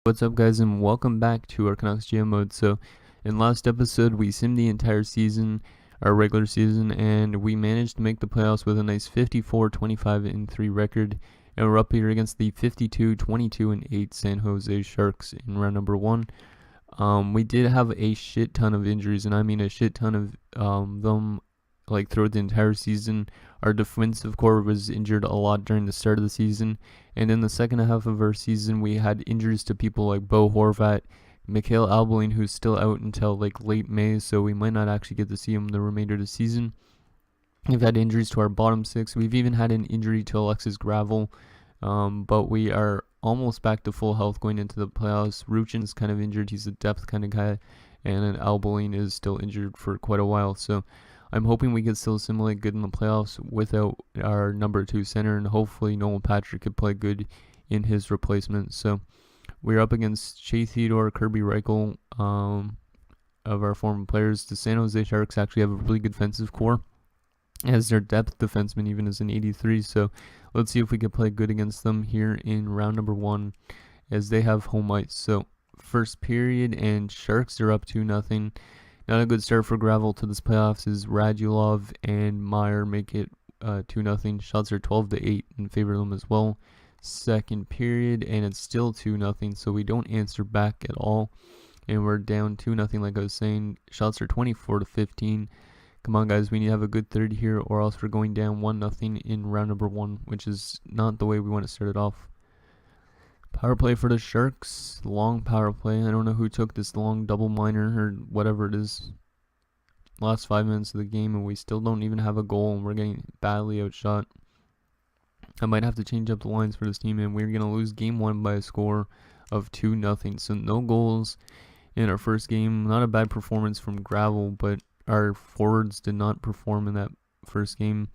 What's up, guys, and welcome back to our Canucks GM mode. So in last episode we simmed the entire season, our regular season, and we managed to make the playoffs with a nice 54-25-3 record, and we're up here against the 52-22-8 San Jose Sharks in round number 1. We did have a shit ton of injuries, and I mean a shit ton of them, like throughout the entire season. Our defensive core was injured a lot during the start of the season, and in the second half of our season we had injuries to people like Bo Horvat, Mikhail Albeling, who's still out until like late May, so we might not actually get to see him the remainder of the season. We've had injuries to our bottom six. We've even had an injury to Alexis Gravel, but we are almost back to full health going into the playoffs. Ruchin's kind of injured. He's a depth kind of guy, and then Albeling is still injured for quite a while, so I'm hoping we can still simulate good in the playoffs without our number 2 center, and hopefully Nolan Patrick could play good in his replacement. So we're up against Shea Theodore, Kirby Reichel, of our former players. The San Jose Sharks actually have a really good defensive core, as their depth defenseman even is an 83. So let's see if we can play good against them here in round number 1, as they have home ice. So first period, and Sharks are up 2-0. Not a good start for Gravel to this playoffs, as Radulov and Meyer make it 2-0. Shots are 12-8 in favor of them as well. Second period, and it's still 2-0, so we don't answer back at all, and we're down 2-0 like I was saying. Shots are 24-15. Come on, guys, we need to have a good third here, or else we're going down 1-0 in round number 1, which is not the way we want to start it off. Power play for the Sharks. Long power play. I don't know who took this long double minor or whatever it is. Last 5 minutes of the game, and we still don't even have a goal, and we're getting badly outshot. I might have to change up the lines for this team, and we're going to lose game 1 by a score of 2-0. So no goals in our first game. Not a bad performance from Gravel, but our forwards did not perform in that first game.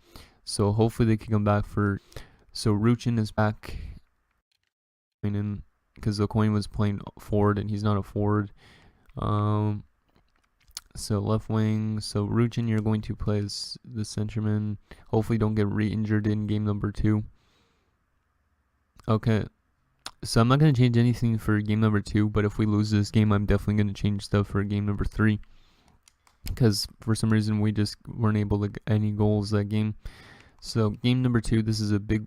So hopefully they can come back for... So Ruchin is back in, because O'Coin was playing forward and he's not a forward. So left wing. So Ruchin, you're going to play as the centerman. Hopefully don't get re-injured in game number 2. Okay, so I'm not going to change anything for game number 2, but if we lose this game, I'm definitely going to change stuff for game number 3, because for some reason we just weren't able to get any goals that game. So game number 2, this is a big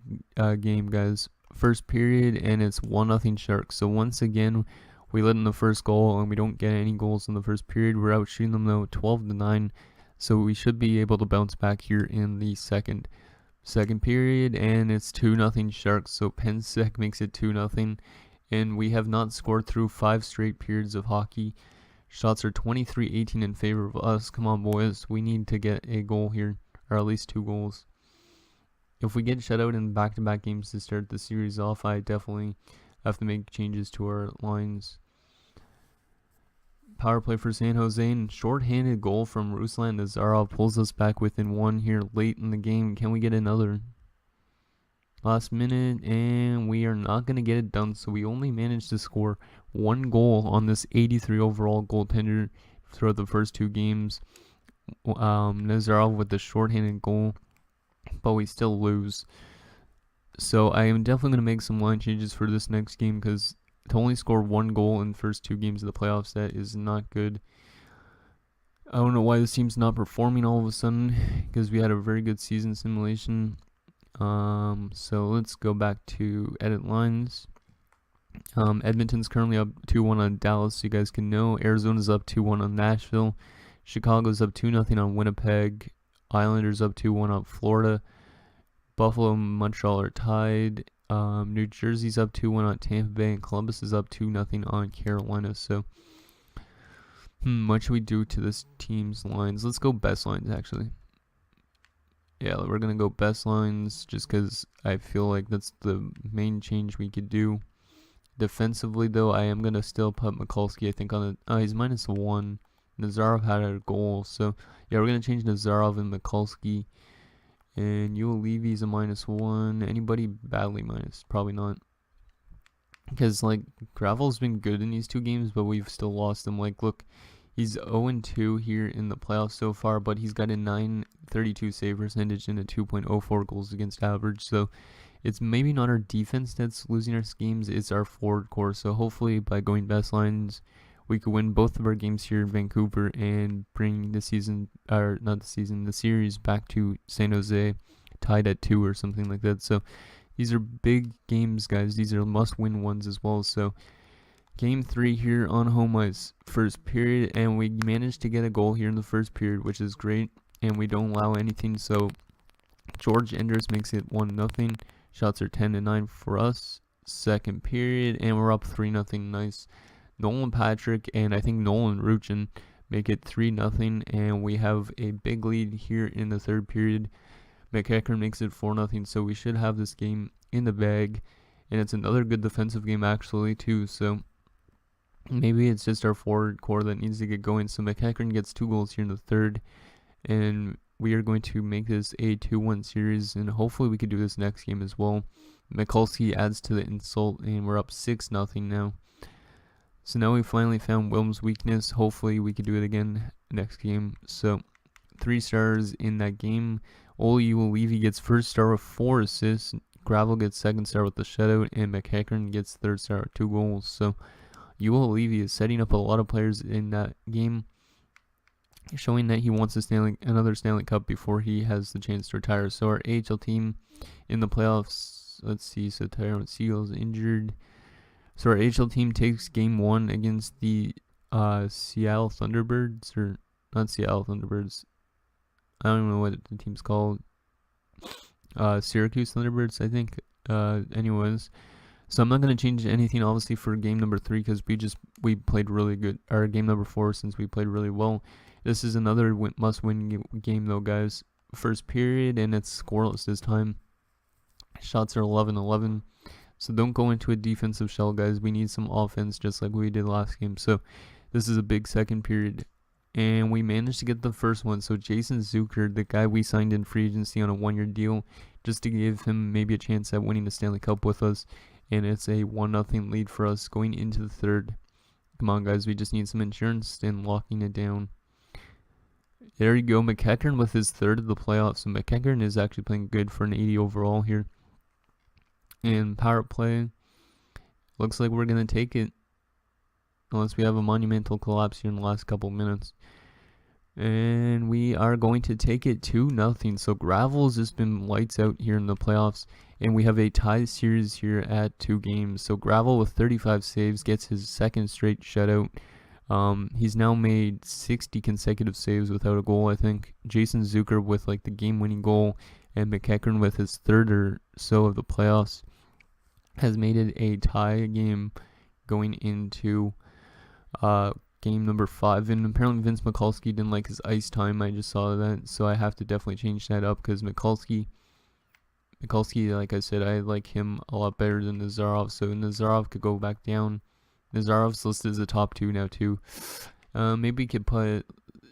game, guys. First period, and it's 1-0 Sharks. So once again, we let in the first goal, and we don't get any goals in the first period. We're out shooting them though, 12-9. So we should be able to bounce back here in the second period, and it's 2-0 Sharks. So Pensek makes it 2-0, and we have not scored through 5 straight periods of hockey. Shots are 23-18 in favor of us. Come on, boys, we need to get a goal here, or at least 2 goals. If we get shut out in back-to-back games to start the series off, I definitely have to make changes to our lines. Power play for San Jose, and short-handed goal from Ruslan Nazarov pulls us back within 1 here late in the game. Can we get another? Last minute, and we are not going to get it done, so we only managed to score 1 goal on this 83 overall goaltender throughout the first 2 games. Nazarov with the short-handed goal, but we still lose. So I am definitely going to make some line changes for this next game, because to only score 1 goal in the first 2 games of the playoffs, that is not good. I don't know why this team's not performing all of a sudden, because we had a very good season simulation. So let's go back to edit lines. Edmonton's currently up 2-1 on Dallas, so you guys can know. Arizona's up 2-1 on Nashville. Chicago's up 2-0 on Winnipeg. Islanders up 2-1 on Florida. Buffalo and Montreal are tied. New Jersey's up 2-1 on Tampa Bay, and Columbus is up 2-0 on Carolina. So, what should we do to this team's lines? Let's go best lines, actually. Yeah, we're going to go best lines, just because I feel like that's the main change we could do. Defensively, though, I am going to still put Mikulski, I think, on the... Oh, he's -1. Nazarov had a goal, so yeah, we're going to change Nazarov and Mikulski. And Ulevi's a -1. Anybody badly minus? Probably not. Because, like, Gravel's been good in these 2 games, but we've still lost him. Like, look, he's 0-2 here in the playoffs so far, but he's got a .932 save percentage and a 2.04 goals against average. So it's maybe not our defense that's losing our games, it's our forward core. So hopefully by going best lines, we could win both of our games here in Vancouver and bring the season, or not the season, the series back to San Jose, tied at 2 or something like that. So these are big games, guys. These are must-win ones as well. So Game 3 here on home ice, first period, and we managed to get a goal here in the first period, which is great, and we don't allow anything. So George Enders makes it 1-0. Shots are 10-9 for us. Second period, and we're up 3-0. Nice. Nolan Patrick and I think Nolan Ruchin make it 3-0, and we have a big lead here in the third period. McEachern makes it 4-0, so we should have this game in the bag, and it's another good defensive game actually too. So maybe it's just our forward core that needs to get going. So McEachern gets 2 goals here in the third, and we are going to make this a 2-1 series, and hopefully we could do this next game as well. Mikulski adds to the insult, and we're up 6-0 now. So now we finally found Wilm's weakness. Hopefully we could do it again next game. So 3 stars in that game. Oli Ulevi gets first star with 4 assists. Gravel gets second star with the shutout, and McEachern gets third star with 2 goals. So Ulevi is setting up a lot of players in that game, showing that he wants another Stanley Cup before he has the chance to retire. So our AHL team in the playoffs, let's see, so Tyrone Seagull's injured. So our AHL team takes game 1 against the Seattle Thunderbirds, or not Seattle Thunderbirds. I don't know what the team's called. Syracuse Thunderbirds, I think. Anyways, so I'm not going to change anything obviously for game number 3 because we played really good. Or game number 4, since we played really well. This is another must-win game though, guys. First period, and it's scoreless this time. Shots are 11-11. So don't go into a defensive shell, guys. We need some offense just like we did last game. So this is a big second period, and we managed to get the first one. So Jason Zucker, the guy we signed in free agency on a 1-year deal, just to give him maybe a chance at winning the Stanley Cup with us. And it's a 1-0 lead for us going into the third. Come on, guys. We just need some insurance and locking it down. There you go. McEachern with his third of the playoffs. So McEachern is actually playing good for an 80 overall here. And power play, looks like we're going to take it, unless we have a monumental collapse here in the last couple minutes. And we are going to take it 2-0. So Gravel's just been lights out here in the playoffs, and we have a tie series here at 2 games. So Gravel with 35 saves gets his second straight shutout. He's now made 60 consecutive saves without a goal, I think. Jason Zucker with like the game-winning goal, and McEachern with his third or so of the playoffs has made it a tie game going into game number 5. And apparently Vince Mikulski didn't like his ice time. I just saw that, so I have to definitely change that up, because Mikulski, like I said, I like him a lot better than Nazarov. So Nazarov could go back down. Nazarov's listed as the top 2 now too. Maybe we could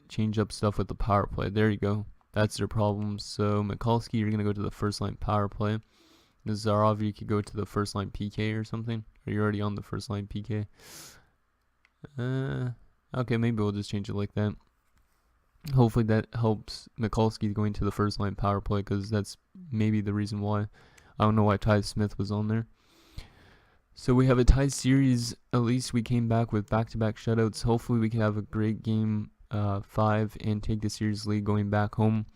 change up stuff with the power play. There you go. That's their problem. So Mikulski, you're gonna go to the first line power play. Nazarov, you could go to the first line PK or something. Or you're already on the first line PK. Okay, maybe we'll just change it like that. Hopefully that helps Mikulski going to the first line power play, because that's maybe the reason why. I don't know why Ty Smith was on there. So we have a tied series. At least we came back with back-to-back shutouts. Hopefully we can have a great game 5 and take the series lead going back home.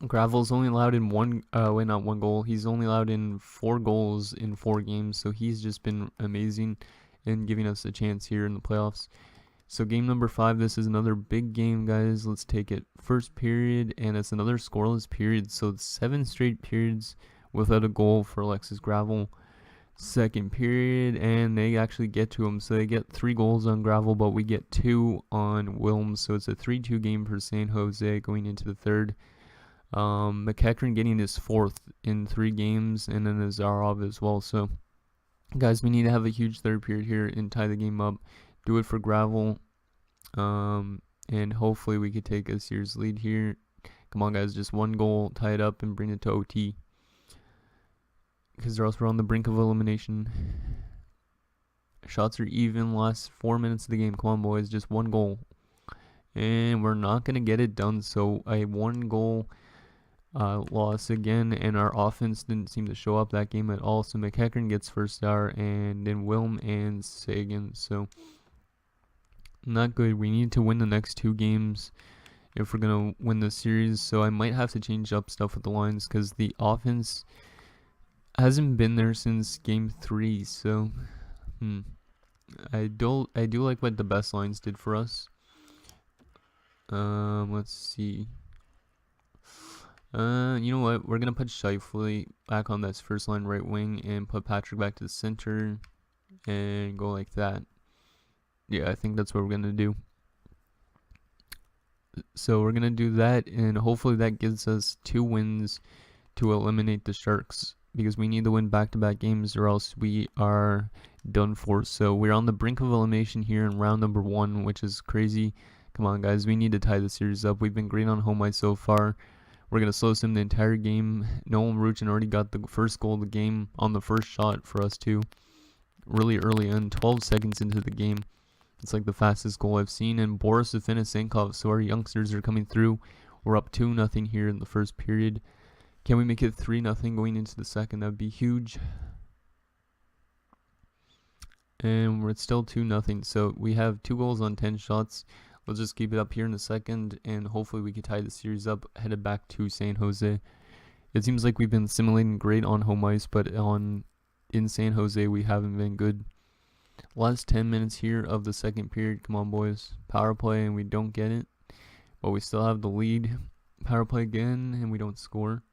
Gravel's only allowed in not one goal. He's only allowed in 4 goals in 4 games. So he's just been amazing in giving us a chance here in the playoffs. So game number 5, this is another big game, guys. Let's take it. First period, and it's another scoreless period. So 7 straight periods without a goal for Alexis Gravel. Second period, and they actually get to him. So they get 3 goals on Gravel, but we get 2 on Wilms. So it's a 3-2 game for San Jose going into the third. McEachern getting his 4th in 3 games, and then Nazarov as well. So guys, we need to have a huge third period here and tie the game up. Do it for Gravel, and hopefully we could take a series lead here. Come on, guys, just 1 goal, tie it up, and bring it to OT, because or else we're on the brink of elimination. Shots are even. Last 4 minutes of the game. Come on, boys, just 1 goal, and we're not gonna get it done. So a 1 goal loss again, and our offense didn't seem to show up that game at all. So McEachern gets first star, and then Wilm and Sagan. So not good. We need to win the next 2 games if we're gonna win the series. So I might have to change up stuff with the lines because the offense hasn't been there since game 3. So I do like what the best lines did for us. Let's see. You know what? We're gonna put Scheifele back on that first line right wing and put Patrick back to the center and go like that. Yeah, I think that's what we're gonna do. So we're gonna do that, and hopefully that gives us 2 wins to eliminate the Sharks, because we need to win back-to-back games or else we are done for. So we're on the brink of elimination here in round number 1, which is crazy. Come on, guys, we need to tie the series up. We've been great on home ice so far. We're going to slow sim the entire game. Nolan Maruchin already got the first goal of the game on the first shot for us too. Really early in, 12 seconds into the game. It's like the fastest goal I've seen. And Boris Afinosenkov, so our youngsters are coming through. We're up 2-0 here in the first period. Can we make it 3-0 going into the second? That would be huge. And we're still 2-0. So we have 2 goals on 10 shots. Let's just keep it up here in the second, and hopefully we can tie the series up, headed back to San Jose. It seems like we've been simulating great on home ice, but in San Jose we haven't been good. Last 10 minutes here of the second period. Come on, boys. Power play, and we don't get it, but we still have the lead. Power play again, and we don't score.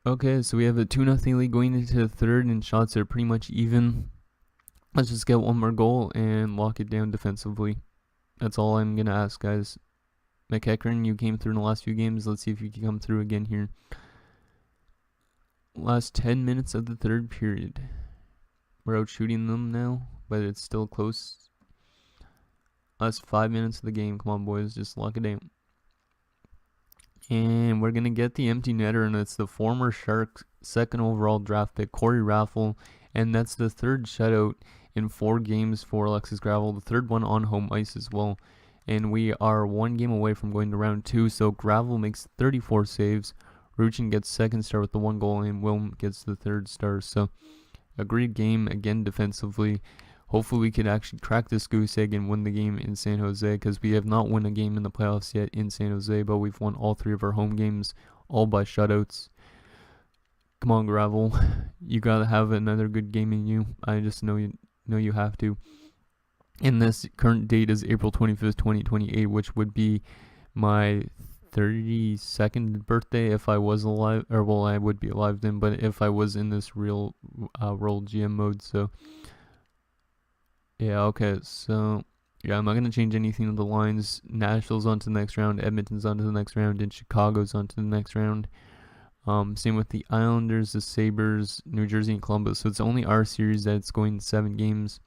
Okay, so we have a 2-0 lead going into the third, and shots are pretty much even. Let's just get one more goal and lock it down defensively. That's all I'm going to ask, guys. McEachern, you came through in the last few games. Let's see if you can come through again here. Last 10 minutes of the third period. We're out shooting them now, but it's still close. Last 5 minutes of the game. Come on, boys. Just lock it down. And we're going to get the empty netter, and it's the former Sharks second overall draft pick, Corey Raffle. And that's the third shutout in 4 games for Alexis Gravel, the third one on home ice as well. And we are 1 game away from going to round 2. So Gravel makes 34 saves. Ruchin gets second star with the 1 goal, and Wilm gets the third star. So a great game again defensively. Hopefully we could actually crack this goose egg and win the game in San Jose, because we have not won a game in the playoffs yet in San Jose, but we've won all 3 of our home games, all by shutouts. Come on, Gravel. You gotta have another good game in you. I just know you have to. And this current date is April 25th, 2028, which would be my 32nd birthday if I was alive. Or, well, I would be alive then, but if I was in this real world GM mode. So, yeah, okay. So, yeah, I'm not going to change anything of the lines. Nashville's on to the next round. Edmonton's on to the next round. And Chicago's on to the next round. Same with the Islanders, the Sabres, New Jersey, and Columbus. So it's only our series that's going 7 games.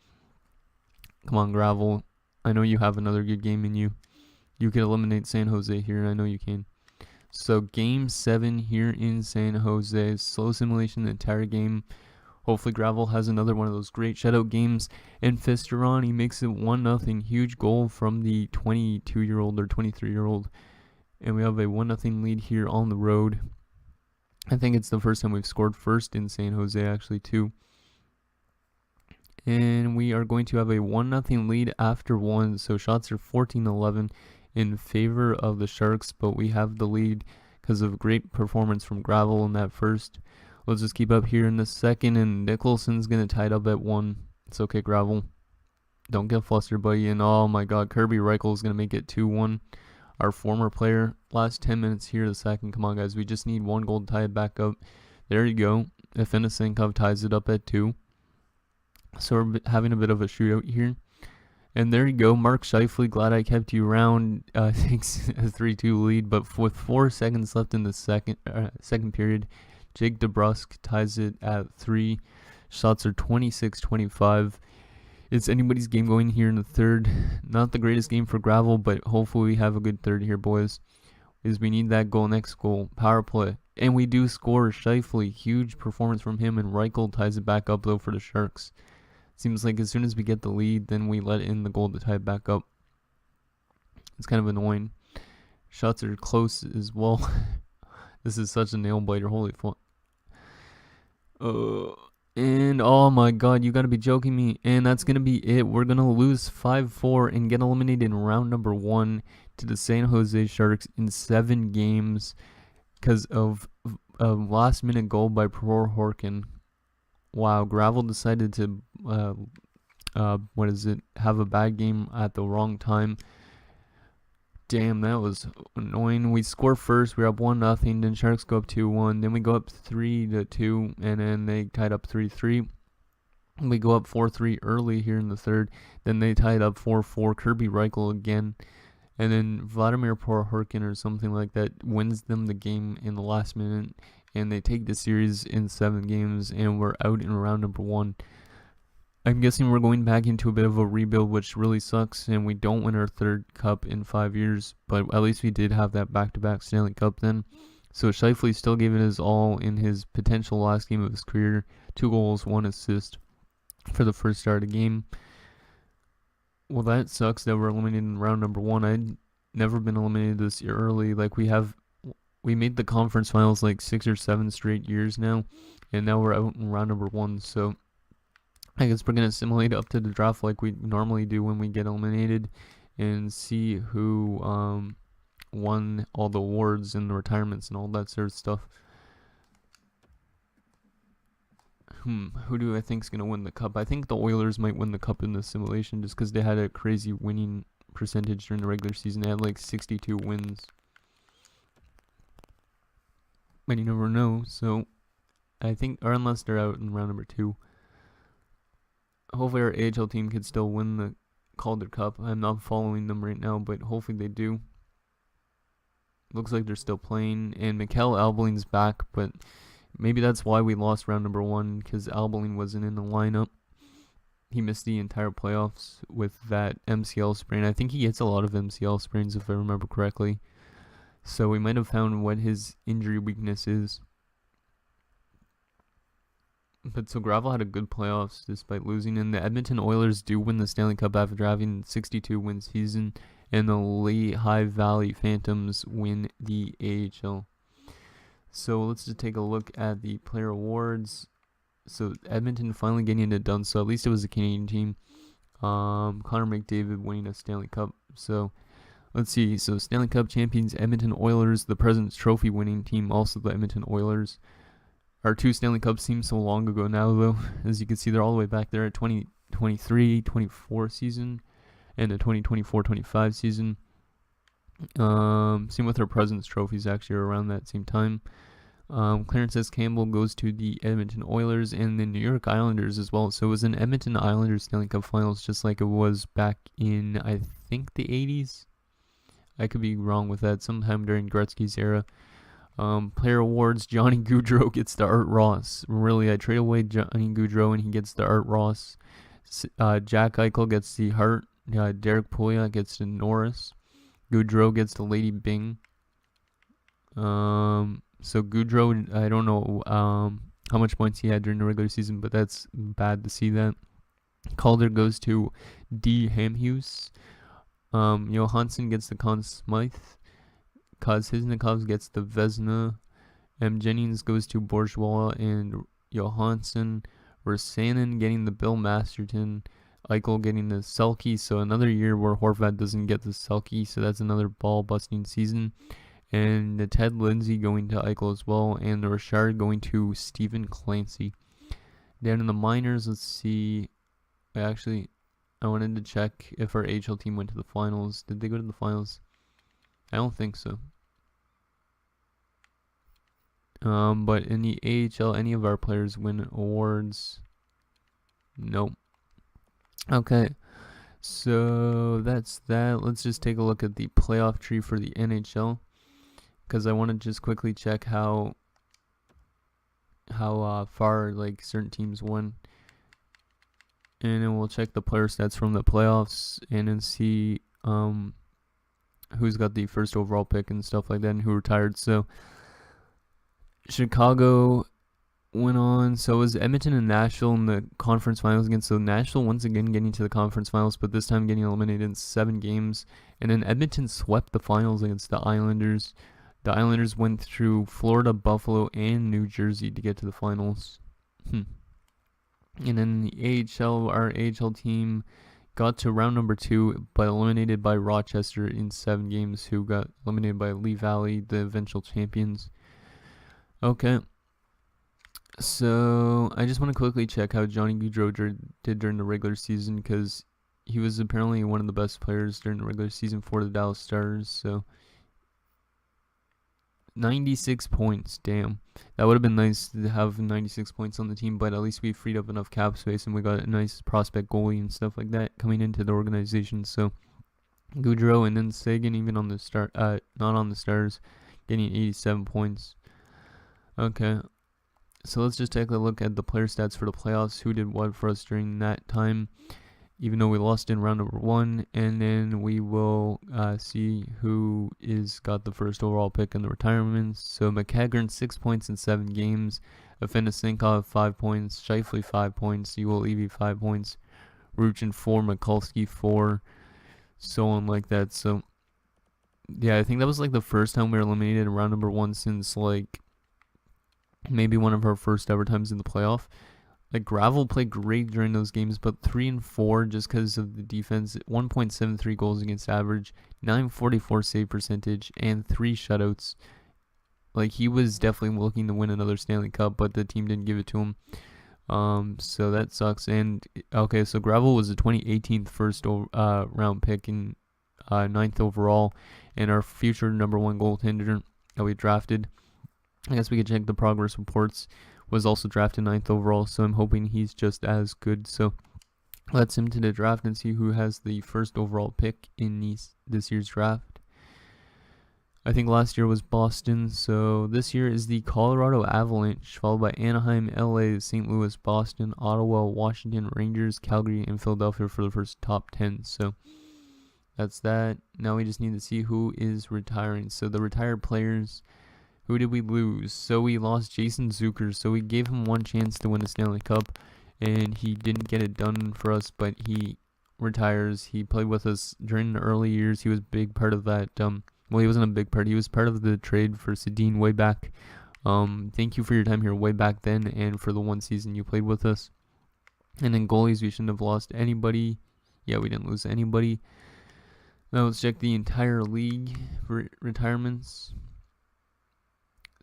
Come on, Gravel. I know you have another good game in you. You can eliminate San Jose here. I know you can. So game 7 here in San Jose. Slow simulation the entire game. Hopefully Gravel has another one of those great shutout games. And Fisterani makes it 1-0. Huge goal from the 22-year-old or 23-year-old. And we have a 1-0 lead here on the road. I think it's the first time we've scored first in San Jose, actually, too. And we are going to have a 1-0 lead after 1. So shots are 14-11 in favor of the Sharks, but we have the lead because of great performance from Gravel in that first. Let's just keep up here in the second, and Nicholson's going to tie it up at 1. It's okay, Gravel. Don't get flustered, buddy. And oh my god, Kirby Reichel is going to make it 2-1. Our former player. Last 10 minutes here the second. Come on, guys. We just need 1 goal to tie it back up. There you go. Afinosenkov ties it up at 2. So we're having a bit of a shootout here. And there you go. Mark Scheifele, glad I kept you around. Thanks, a 3-2 lead. But with 4 seconds left in the second period, Jake DeBrusk ties it at 3. Shots are 26-25. It's anybody's game going here in the third. Not the greatest game for Gravel, but hopefully we have a good third here, boys. Because we need that goal, next goal. Power play. And we do score. Scheifele, huge performance from him, and Reichel ties it back up, though, for the Sharks. Seems like as soon as we get the lead, then we let in the goal to tie it back up. It's kind of annoying. Shots are close as well. This is such a nail biter. Holy fuck. And oh my god, you gotta be joking me. And that's gonna be it. We're gonna lose 5-4 and get eliminated in round number 1 to the San Jose Sharks in 7 games because of a last minute goal by Peror Horkin. Wow, Gravel decided to have a bad game at the wrong time. Damn, that was annoying. We score first, we're up 1-0, then Sharks go up 2-1, then we go up 3-2, and then they tied up 3-3. We go up 4-3 early here in the third, then they tied up 4-4, Kirby Reichel again, and then Vladimir Porhorkin or something like that wins them the game in the last minute, and they take the series in 7 games, and we're out in round number 1. I'm guessing we're going back into a bit of a rebuild, which really sucks, and we don't win our 3rd cup in 5 years, but at least we did have that back-to-back Stanley Cup then. So Scheifele still gave it his all in his potential last game of his career. 2 goals, 1 assist for the first start of the game. Well, that sucks that we're eliminated in round number 1. I'd never been eliminated this year early. Like, we made the conference finals like 6 or 7 straight years now, and now we're out in round number 1, so I guess we're going to assimilate up to the draft like we normally do when we get eliminated and see who won all the awards and the retirements and all that sort of stuff. Who do I think is going to win the cup? I think the Oilers might win the cup in the simulation just because they had a crazy winning percentage during the regular season. They had like 62 wins. But you never know, so I think, or unless they're out in round number 2. Hopefully our AHL team could still win the Calder Cup. I'm not following them right now, but hopefully they do. Looks like they're still playing, and Mikhail Albelin's back, but maybe that's why we lost round number 1, because Albelin wasn't in the lineup. He missed the entire playoffs with that MCL sprain. I think he gets a lot of MCL sprains, if I remember correctly. So we might have found what his injury weakness is. But so Gravel had a good playoffs despite losing, and the Edmonton Oilers do win the Stanley Cup after having 62-win season, and the Lehigh Valley Phantoms win the AHL. So let's just take a look at the player awards. So Edmonton finally getting it done, so at least it was a Canadian team. Connor McDavid winning a Stanley Cup. So let's see. So Stanley Cup champions Edmonton Oilers, the President's Trophy winning team, also the Edmonton Oilers. Our 2 Stanley Cups seem so long ago now, though. As you can see, they're all the way back there at 2023-24 season and the 2024-25 season. Same with our President's Trophies, actually, around that same time. Clarence S. Campbell goes to the Edmonton Oilers and the New York Islanders as well. So it was an Edmonton Islanders Stanley Cup Finals, just like it was back in, I think, the 80s. I could be wrong with that. Sometime during Gretzky's era. Player awards, Johnny Gaudreau gets the Art Ross. Really, I trade away Johnny Gaudreau and he gets the Art Ross. Jack Eichel gets the Hart. Derek Pouliot gets the Norris. Gaudreau gets the Lady Byng. So Gaudreau, I don't know how much points he had during the regular season, but that's bad to see that. Calder goes to D. Hamhuis. Johansson gets the Conn Smythe. Kazhiznikov gets the Vezina. M. Jennings goes to Bourgeois and Johansson. Rasanen getting the Bill Masterton. Eichel getting the Selke. So another year where Horvat doesn't get the Selke. So that's another ball-busting season. And the Ted Lindsay going to Eichel as well. And the Richard going to Stephen Clancy. Down in the minors, let's see. I wanted to check if our AHL team went to the finals. Did they go to the finals? I don't think so. But in the AHL, any of our players win awards? Nope. Okay. So that's that. Let's just take a look at the playoff tree for the NHL, because I want to just quickly check how far like certain teams won, and then we'll check the player stats from the playoffs and then see who's got the first overall pick and stuff like that and who retired. So Chicago went on. So it was Edmonton and Nashville in the conference finals again. So Nashville once again getting to the conference finals, but this time getting eliminated in 7 games. And then Edmonton swept the finals against the Islanders. The Islanders went through Florida, Buffalo, and New Jersey to get to the finals. And then the AHL, our AHL team got to round number 2, but eliminated by Rochester in 7 games, who got eliminated by Lee Valley, the eventual champions. Okay. So I just want to quickly check how Johnny Gaudreau did during the regular season, because he was apparently one of the best players during the regular season for the Dallas Stars. So 96 points, damn. That would have been nice to have 96 points on the team, but at least we freed up enough cap space and we got a nice prospect goalie and stuff like that coming into the organization. So Gaudreau and then Sagan, even on the not on the Stars, getting 87 points. Okay. So let's just take a look at the player stats for the playoffs, who did what for us during that time, even though we lost in round number 1, and then we will see who got the first overall pick in the retirements. So McHagern 6 points in 7 games, Afinosenkov 5 points, Scheifele 5 points, Levy 5 points, Ruchin 4, Mikulski 4, so on like that. So yeah, I think that was like the first time we were eliminated in round number 1 since like maybe one of our first ever times in the playoff. Like Gravel played great during those games, but 3 and 4 just because of the defense. 1.73 goals against average, 944 save percentage, and 3 shutouts. Like he was definitely looking to win another Stanley Cup, but the team didn't give it to him. So that sucks. And okay, so Gravel was the 2018 first round pick and 9th overall, and our future number 1 goaltender that we drafted. I guess we could check the progress reports. Was also drafted 9th overall, so I'm hoping he's just as good. So let's him to the draft and see who has the first overall pick in this year's draft. I think last year was Boston, so this year is the Colorado Avalanche, followed by Anaheim, LA, St. Louis, Boston, Ottawa, Washington, Rangers, Calgary, and Philadelphia for the first top 10. So that's that. Now we just need to see who is retiring. So the retired players. Who did we lose? So we lost Jason Zucker. So we gave him one chance to win the Stanley Cup, and he didn't get it done for us, but he retires. He played with us during the early years. He was a big part of that. Well, he wasn't a big part. He was part of the trade for Sedin way back. Thank you for your time here way back then and for the 1 season you played with us. And then goalies, we shouldn't have lost anybody. Yeah, we didn't lose anybody. Now let's check the entire league for retirements.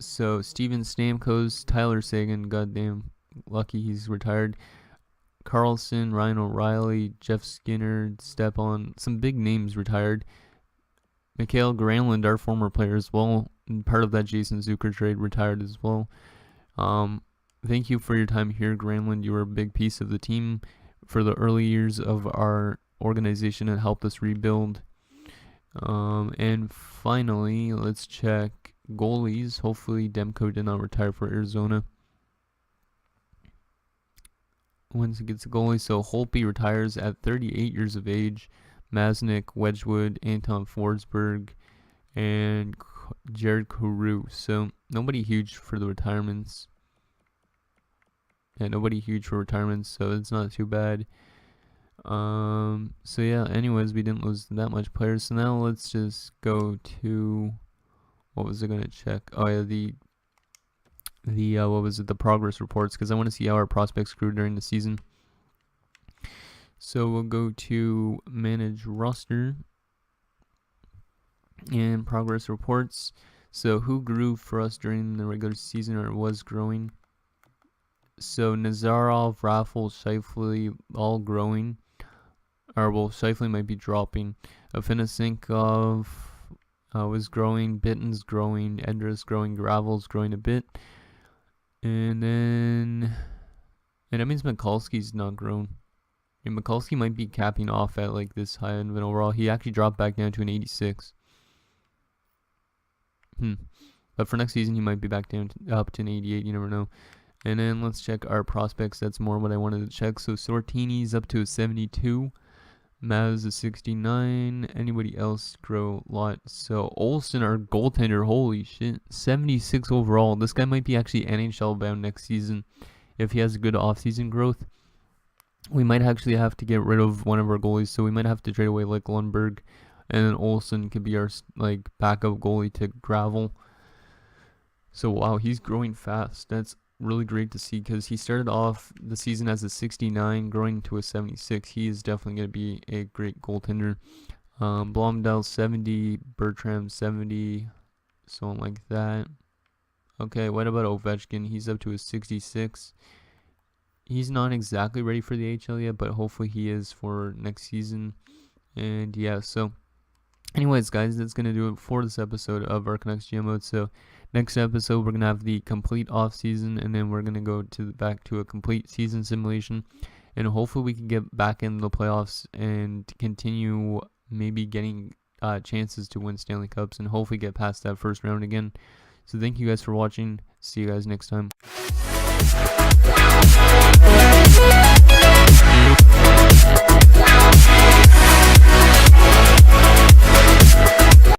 So Steven Stamkos, Tyler Seguin, goddamn lucky he's retired. Carlson, Ryan O'Reilly, Jeff Skinner, Stepan, some big names retired. Mikael Granlund, our former player as well, and part of that Jason Zucker trade, retired as well. Thank you for your time here, Granlund. You were a big piece of the team for the early years of our organization and helped us rebuild. And finally, let's check goalies. Hopefully Demko did not retire for Arizona. Once he gets a goalie, so Holtby retires at 38 years of age. Masnick, Wedgwood, Anton Forsberg, and Jared Carew. So nobody huge for the retirements. Yeah, nobody huge for retirements, so it's not too bad. So yeah, anyways, we didn't lose that much players. So now let's just go to, what was I gonna check? Oh yeah, the what was it? The progress reports, because I want to see how our prospects grew during the season. So we'll go to manage roster and progress reports. So who grew for us during the regular season or was growing? So Nazarov, Raffle, Scheifele, all growing. Or well, Scheifele might be dropping. Afinosenkov was growing. Bitten's growing. Endra's growing. Gravel's growing a bit. And that means Mikulski's not grown. And Mikulski might be capping off at like this high end of an overall. He actually dropped back down to an 86. But for next season, he might be back down up to an 88. You never know. And then let's check our prospects. That's more what I wanted to check. So Sortini's up to a 72. Maz a 69. Anybody else grow a lot? So Olsen, our goaltender, holy shit, 76 overall. This guy might be actually NHL bound next season if he has good offseason growth. We might actually have to get rid of one of our goalies, so we might have to trade away like Lundberg, and then Olsen could be our like backup goalie to Gravel. So wow, he's growing fast. That's really great to see because he started off the season as a 69, growing to a 76. He is definitely going to be a great goaltender. Blomdahl 70, Bertram 70, something like that. Okay, what about Ovechkin? He's up to a 66. He's not exactly ready for the HL yet, but hopefully he is for next season. And yeah, so anyways, guys, that's going to do it for this episode of our Canucks GM mode. So next episode, we're going to have the complete off season, and then we're going to go back to a complete season simulation. And hopefully we can get back in the playoffs and continue maybe getting chances to win Stanley Cups and hopefully get past that first round again. So thank you guys for watching. See you guys next time.